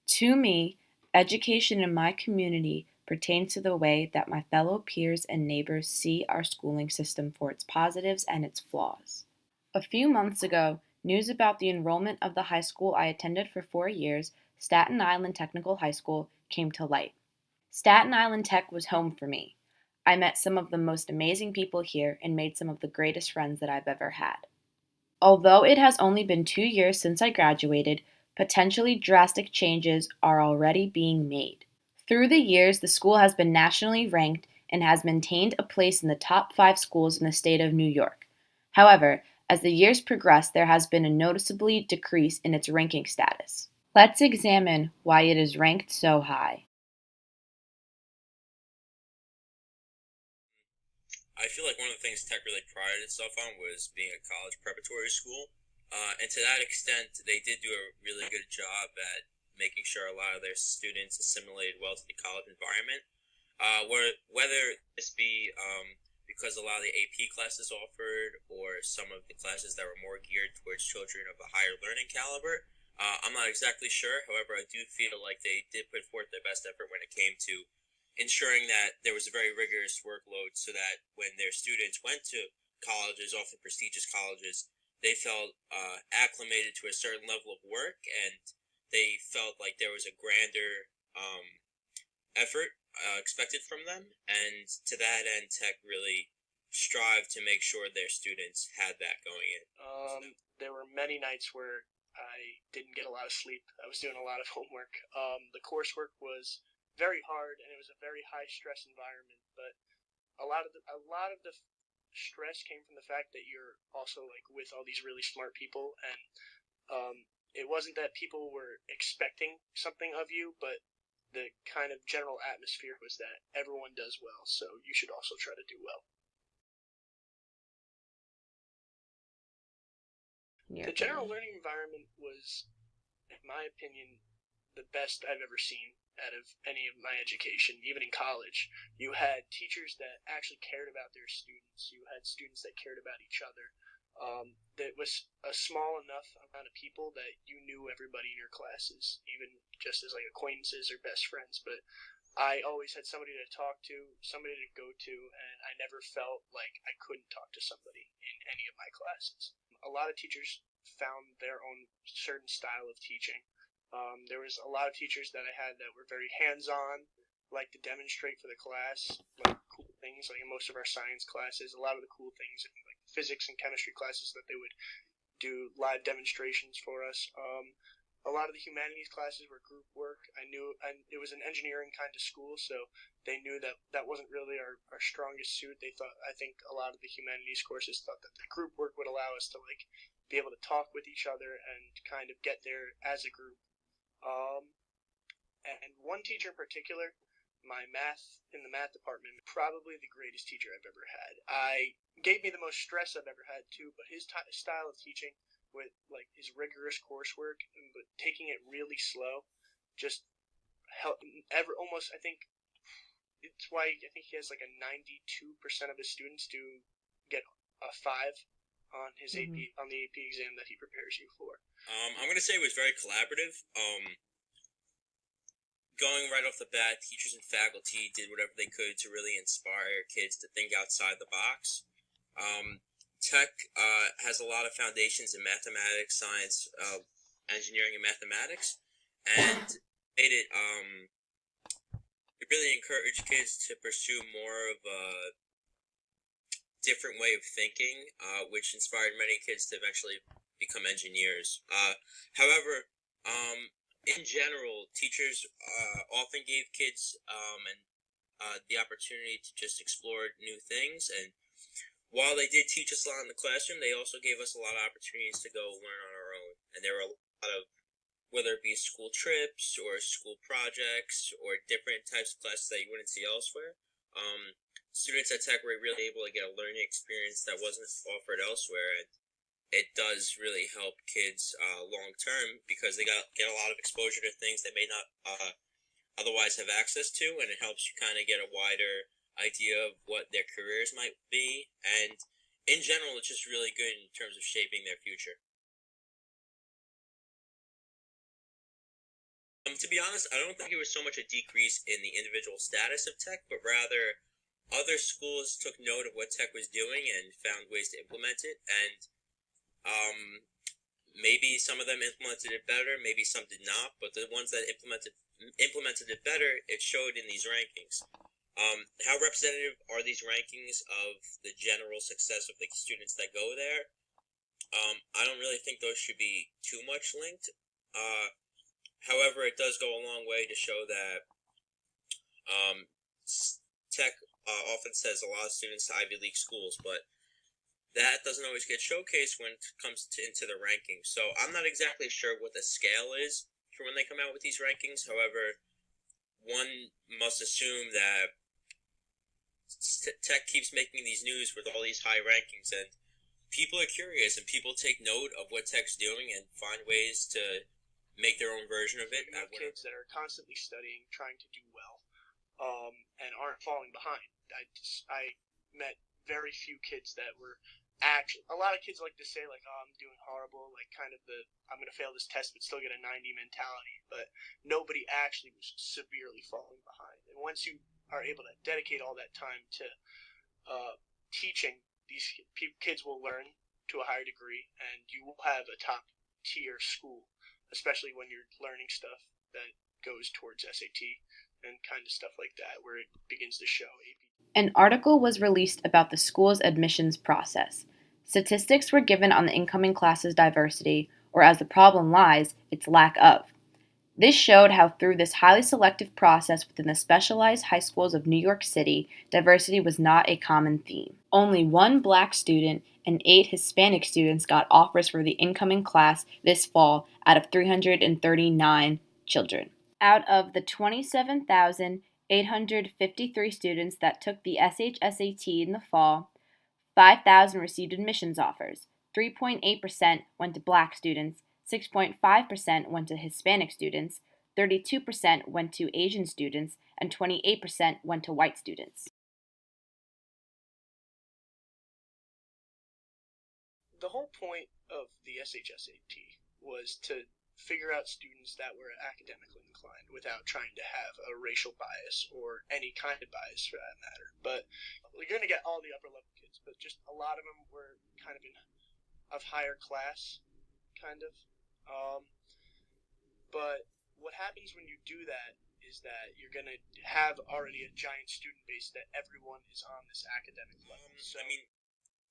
To me, education in my community pertains to the way that my fellow peers and neighbors see our schooling system for its positives and its flaws. A few months ago, news about the enrollment of the high school I attended for 4 years, Staten Island Technical High School, came to light. Staten Island Tech was home for me. I met some of the most amazing people here and made some of the greatest friends that I've ever had. Although it has only been 2 years since I graduated, potentially drastic changes are already being made. Through the years, the school has been nationally ranked and has maintained a place in the top 5 schools in the state of New York. However, as the years progress, there has been a noticeable decrease in its ranking status. Let's examine why it is ranked so high. I feel like one of the things Tech really prided itself on was being a college preparatory school. And to that extent, they did do a really good job at making sure a lot of their students assimilated well to the college environment. Whether this be because a lot of the AP classes offered or some of the classes that were more geared towards children of a higher learning caliber, I'm not exactly sure. However, I do feel like they did put forth their best effort when it came to ensuring that there was a very rigorous workload so that when their students went to colleges, often prestigious colleges, they felt acclimated to a certain level of work and they felt like there was a grander effort expected from them. And to that end, Tech really strived to make sure their students had that going in. There were many nights where I didn't get a lot of sleep. I was doing a lot of homework. The coursework was very hard, and it was a very high stress environment. But a lot of the stress came from the fact that you're also like with all these really smart people, and it wasn't that people were expecting something of you, but the kind of general atmosphere was that everyone does well, so you should also try to do well. In your The general opinion? learning environment was, in my opinion, the best I've ever seen out of any of my education, even in college. You had teachers that actually cared about their students. You had students that cared about each other. That was a small enough amount of people that you knew everybody in your classes, even just as like acquaintances or best friends. But I always had somebody to talk to, somebody to go to, and I never felt like I couldn't talk to somebody in any of my classes. A lot of teachers found their own certain style of teaching. There was a lot of teachers that I had that were very hands-on, like to demonstrate for the class, like cool things, like in most of our science classes, a lot of the cool things in like physics and chemistry classes that they would do live demonstrations for us. A lot of the humanities classes were group work. It was an engineering kind of school, so they knew that that wasn't really our strongest suit. I think a lot of the humanities courses thought that the group work would allow us to like be able to talk with each other and kind of get there as a group. Um, and one teacher in particular, my math in the math department, probably the greatest teacher I've ever had. I gave me the most stress I've ever had too, but his style of teaching with like his rigorous coursework, but taking it really slow, just help ever almost. I think it's why I think he has like a 92% of his students do get a five on his Mhm. AP on the AP exam that he prepares you for. I'm gonna say it was very collaborative. Going right off the bat, teachers and faculty did whatever they could to really inspire kids to think outside the box. Tech has a lot of foundations in mathematics, science, engineering, and mathematics, and made it really encouraged kids to pursue more of a different way of thinking, which inspired many kids to eventually become engineers. However, in general, teachers often gave kids the opportunity to just explore new things. And while they did teach us a lot in the classroom, they also gave us a lot of opportunities to go learn on our own. And there were a lot of, whether it be school trips or school projects or different types of classes that you wouldn't see elsewhere. Students at Tech were really able to get a learning experience that wasn't offered elsewhere. And it does really help kids long term because they get a lot of exposure to things they may not otherwise have access to, and it helps you kind of get a wider idea of what their careers might be. And in general, it's just really good in terms of shaping their future. To be honest, I don't think it was so much a decrease in the individual status of tech, but rather other schools took note of what tech was doing and found ways to implement it. And maybe some of them implemented it better, maybe some did not. But the ones that implemented it better, it showed in these rankings. How representative are these rankings of the general success of the students that go there? I don't really think those should be too much linked. However, it does go a long way to show that tech often says a lot of students to Ivy League schools, but that doesn't always get showcased when it comes into the rankings. So I'm not exactly sure what the scale is for when they come out with these rankings. However, one must assume that tech keeps making these news with all these high rankings, and people are curious, and people take note of what tech's doing and find ways to make their own version of it. You have kids that are constantly studying, trying to do well, and aren't falling behind. I met very few kids that were actually. A lot of kids like to say like, "Oh, I'm doing horrible," like kind of the "I'm going to fail this test but still get a 90 mentality." But nobody actually was severely falling behind. And once you are able to dedicate all that time to teaching, these kids will learn to a higher degree, and you will have a top tier school, especially when you're learning stuff that goes towards SAT and kind of stuff like that, where it begins to show AP. An article was released about the school's admissions process. Statistics were given on the incoming class's diversity, or as the problem lies, its lack of. This showed how through this highly selective process within the specialized high schools of New York City, diversity was not a common theme. Only one black student and 8 Hispanic students got offers for the incoming class this fall out of 339 children. Out of the 27,853 students that took the SHSAT in the fall, 5,000 received admissions offers. 3.8% went to black students, 6.5% went to Hispanic students, 32% went to Asian students, and 28% went to white students. The whole point of the SHSAT was to figure out students that were academically inclined without trying to have a racial bias or any kind of bias for that matter. But you're going to get all the upper level kids, but just a lot of them were kind of higher class, kind of. But what happens when you do that is that you're going to have already a giant student base that everyone is on this academic level. So, I mean,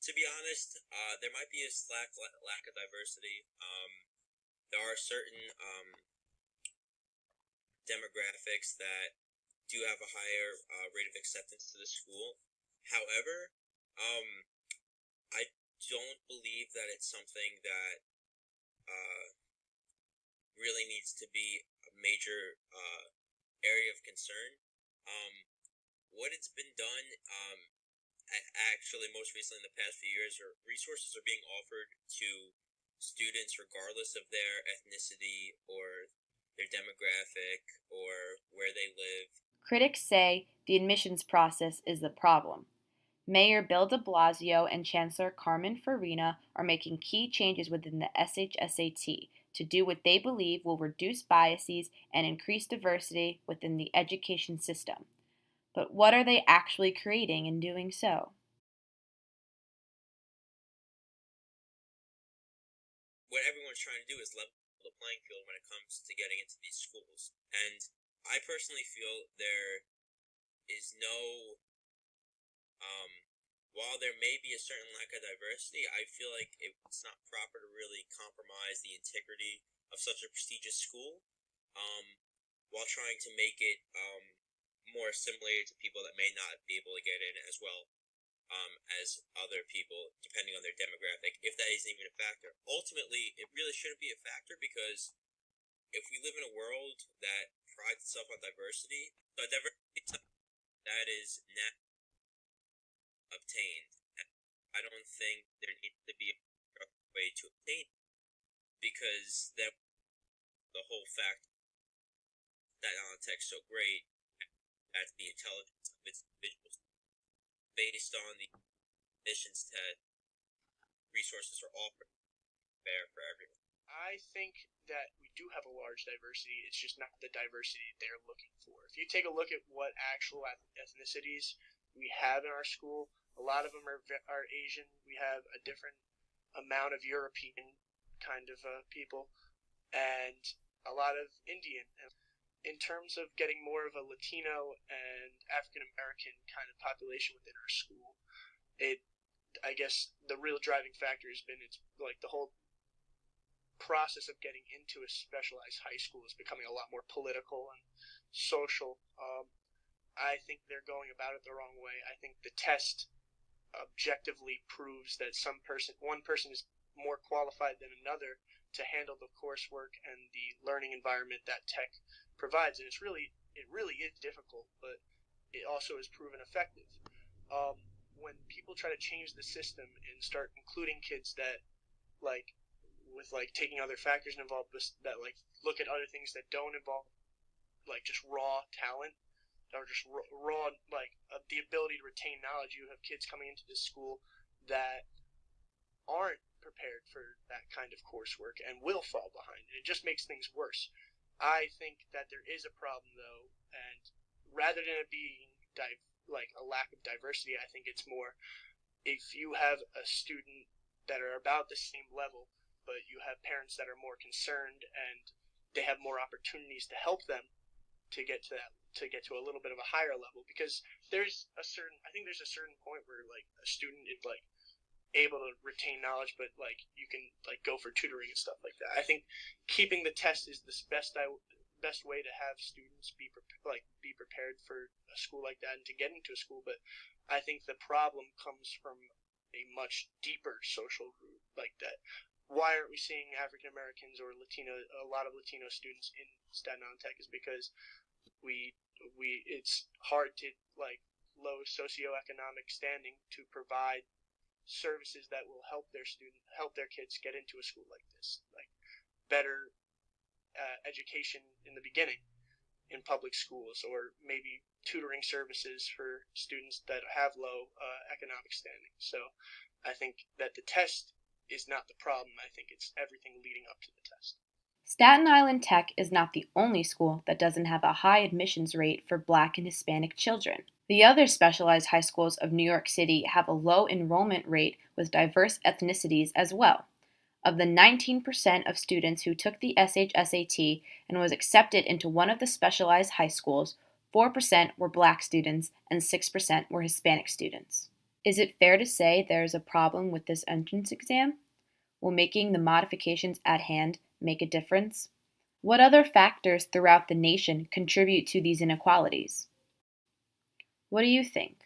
to be honest, there might be a lack of diversity. There are certain demographics that do have a higher rate of acceptance to the school. However, I don't believe that it's something that really needs to be a major area of concern. What it's been done, actually most recently in the past few years, resources are being offered to students regardless of their ethnicity or their demographic or where they live. Critics say the admissions process is the problem. Mayor Bill de Blasio and Chancellor Carmen Farina are making key changes within the SHSAT to do what they believe will reduce biases and increase diversity within the education system. But what are they actually creating in doing so? What everyone's trying to do is level the playing field when it comes to getting into these schools. And I personally feel there is no while there may be a certain lack of diversity, I feel like it's not proper to really compromise the integrity of such a prestigious school, while trying to make it more assimilated to people that may not be able to get in as well as other people, depending on their demographic, if that isn't even a factor. Ultimately, it really shouldn't be a factor because if we live in a world that prides itself on diversity, the diversity that is naturally obtained. I don't think there needs to be a way to obtain it because that the whole fact that tech's so great at the intelligence of its individuals based on the admissions test resources are offered fair for everyone. I think that we do have a large diversity. It's just not the diversity they're looking for. If you take a look at what actual ethnicities we have in our school, a lot of them are Asian. We have a different amount of European kind of people, and a lot of Indian. In terms of getting more of a Latino and African American kind of population within our school, I guess the real driving factor has been it's like the whole process of getting into a specialized high school is becoming a lot more political and social. I think they're going about it the wrong way. I think the test objectively proves that one person is more qualified than another to handle the coursework and the learning environment that tech provides, and it really is difficult, but it also is proven effective. When people try to change the system and start including kids that like with like taking other factors involved that like look at other things that don't involve like just raw talent or just raw like the ability to retain knowledge. You have kids coming into this school that aren't prepared for that kind of coursework and will fall behind. And it just makes things worse. I think that there is a problem though, and rather than it being like a lack of diversity, I think it's more if you have a student that are about the same level, but you have parents that are more concerned and they have more opportunities to help them to get to a little bit of a higher level, because I think there's a certain point where like a student is like able to retain knowledge, but like you can like go for tutoring and stuff like that. I think keeping the test is the best way to have students be prepared for a school like that and to get into a school. But I think the problem comes from a much deeper social group like that. Why aren't we seeing African Americans or a lot of Latino students in Staten Island Tech is because it's hard to like low socioeconomic standing to provide services that will help their kids get into a school like this, like better education in the beginning in public schools, or maybe tutoring services for students that have low economic standing. So I think that the test is not the problem. I think it's everything leading up to the test. Staten Island Tech is not the only school that doesn't have a high admissions rate for Black and Hispanic children. The other specialized high schools of New York City have a low enrollment rate with diverse ethnicities as well. Of the 19% of students who took the SHSAT and was accepted into one of the specialized high schools, 4% were Black students and 6% were Hispanic students. Is it fair to say there is a problem with this entrance exam? Will making the modifications at hand make a difference? What other factors throughout the nation contribute to these inequalities? What do you think?